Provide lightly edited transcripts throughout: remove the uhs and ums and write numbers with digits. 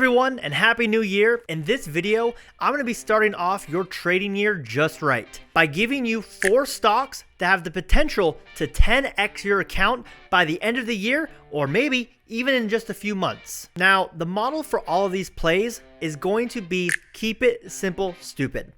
everyone, and Happy New Year. In this video, I'm going to be starting off your trading year just right by giving you 4 stocks that have the potential to 10x your account by the end of the year, or maybe even in just a few months. Now, the model for all of these plays is going to be keep it simple, stupid.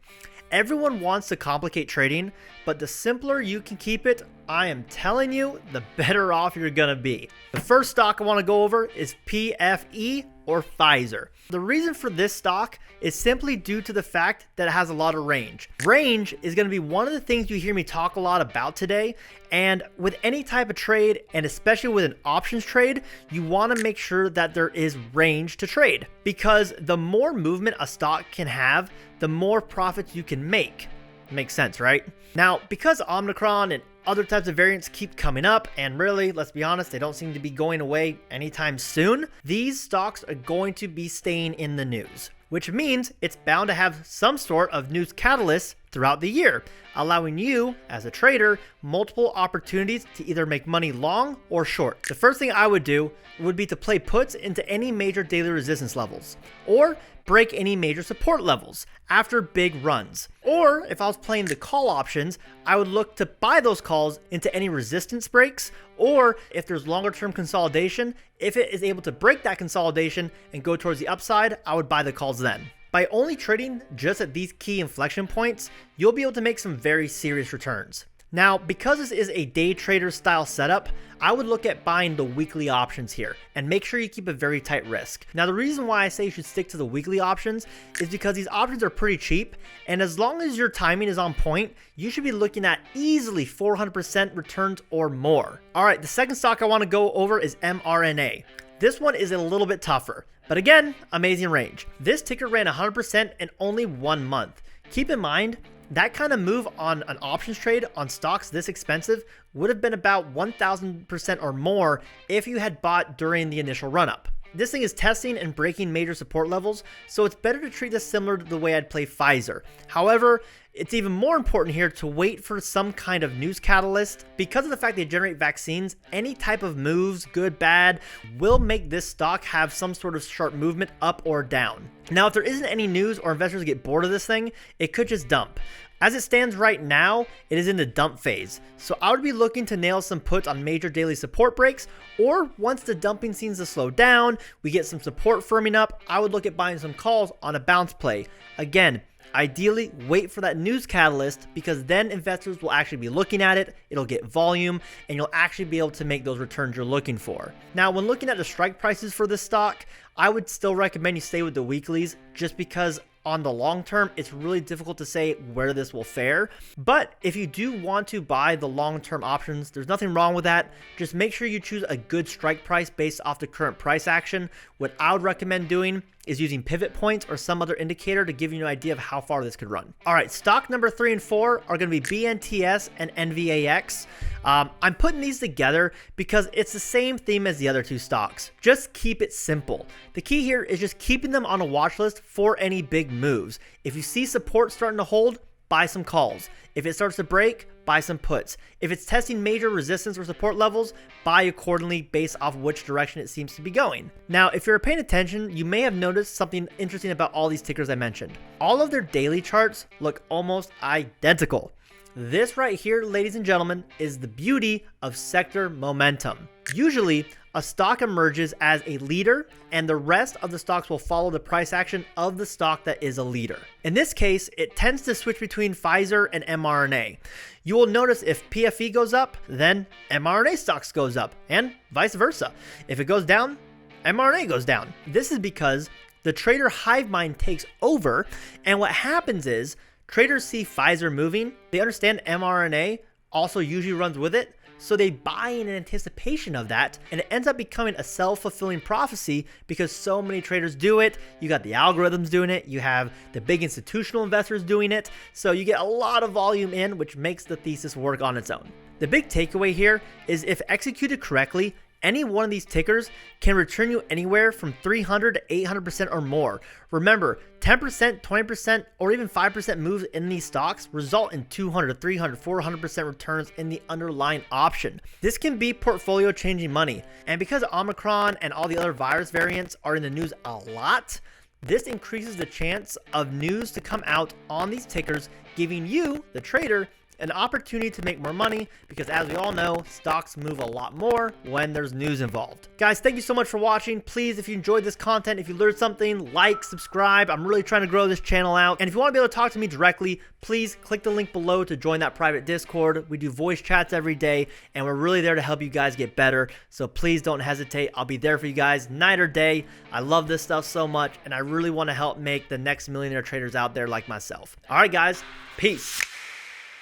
Everyone wants to complicate trading, but the simpler you can keep it, I am telling you, the better off you're gonna be. The first stock I want to go over is PFE or Pfizer. The reason for this stock is simply due to the fact that it has a lot of range. Range is going to be one of the things you hear me talk a lot about today, and with any type of trade, and especially with an options trade, you want to make sure that there is range to trade, because the more movement a stock can have, the more profits you can make. Makes sense, right? Now, because Omicron and other types of variants keep coming up, and really, let's be honest, they don't seem to be going away anytime soon, these stocks are going to be staying in the news, which means it's bound to have some sort of news catalyst throughout the year, allowing you, as a trader, multiple opportunities to either make money long or short. The first thing I would do would be to play puts into any major daily resistance levels, or break any major support levels after big runs. Or if I was playing the call options, I would look to buy those calls into any resistance breaks, or if there's longer term consolidation, if it is able to break that consolidation and go towards the upside, I would buy the calls then. By only trading just at these key inflection points, you'll be able to make some very serious returns. Now, because this is a day trader style setup, I would look at buying the weekly options here and make sure you keep a very tight risk. Now, the reason why I say you should stick to the weekly options is because these options are pretty cheap, and as long as your timing is on point, you should be looking at easily 400% returns or more. All right, the second stock I want to go over is MRNA. This one is a little bit tougher, but again, amazing range. This ticker ran 100% in only 1 month. Keep in mind, that kind of move on an options trade on stocks this expensive would have been about 1000% or more if you had bought during the initial run-up. This thing is testing and breaking major support levels, so it's better to treat this similar to the way I'd play Pfizer. However, it's even more important here to wait for some kind of news catalyst. Because of the fact they generate vaccines, any type of moves, good, bad, will make this stock have some sort of sharp movement up or down. Now, if there isn't any news or investors get bored of this thing, it could just dump. As it stands right now, it is in the dump phase, so I would be looking to nail some puts on major daily support breaks, or once the dumping seems to slow down, we get some support firming up, I would look at buying some calls on a bounce play. Again, ideally, wait for that news catalyst, because then investors will actually be looking at it, it'll get volume, and you'll actually be able to make those returns you're looking for. Now, when looking at the strike prices for this stock, I would still recommend you stay with the weeklies, just because on the long term, it's really difficult to say where this will fare. But if you do want to buy the long-term options, there's nothing wrong with that. Just make sure you choose a good strike price based off the current price action. What I would recommend doing is using pivot points or some other indicator to give you an idea of how far this could run. All right, stock number 3 and 4 are going to be BNTS and NVAX. I'm putting these together because it's the same theme as the other 2 stocks. Just keep it simple. The key here is just keeping them on a watch list for any big moves. If you see support starting to hold, buy some calls. If it starts to break, buy some puts. If it's testing major resistance or support levels, buy accordingly based off which direction it seems to be going. Now, if you're paying attention, you may have noticed something interesting about all these tickers I mentioned. All of their daily charts look almost identical. This right here, ladies and gentlemen, is the beauty of sector momentum. Usually, a stock emerges as a leader, and the rest of the stocks will follow the price action of the stock that is a leader. In this case, it tends to switch between Pfizer and MRNA. You will notice if PFE goes up, then MRNA stocks goes up, and vice versa. If it goes down, MRNA goes down. This is because the trader hive mind takes over, and what happens is traders see Pfizer moving, they understand mRNA also usually runs with it, so they buy in anticipation of that, and it ends up becoming a self-fulfilling prophecy because so many traders do it. You got the algorithms doing it, you have the big institutional investors doing it, so you get a lot of volume in, which makes the thesis work on its own. The big takeaway here is if executed correctly, Any one of these tickers can return you anywhere from 300 to 800% or more. Remember, 10%, 20%, or even 5% moves in these stocks result in 200 to 300, 400% returns in the underlying option. This can be portfolio changing money. And because Omicron and all the other virus variants are in the news a lot, this increases the chance of news to come out on these tickers, giving you, the trader, an opportunity to make more money, because as we all know, stocks move a lot more when there's news involved. Guys, thank you so much for watching. Please, if you enjoyed this content, if you learned something, like, subscribe. I'm really trying to grow this channel out. And if you want to be able to talk to me directly, please click the link below to join that private Discord. We do voice chats every day, and we're really there to help you guys get better. So please don't hesitate. I'll be there for you guys night or day. I love this stuff so much, and I really want to help make the next millionaire traders out there like myself. All right, guys, peace.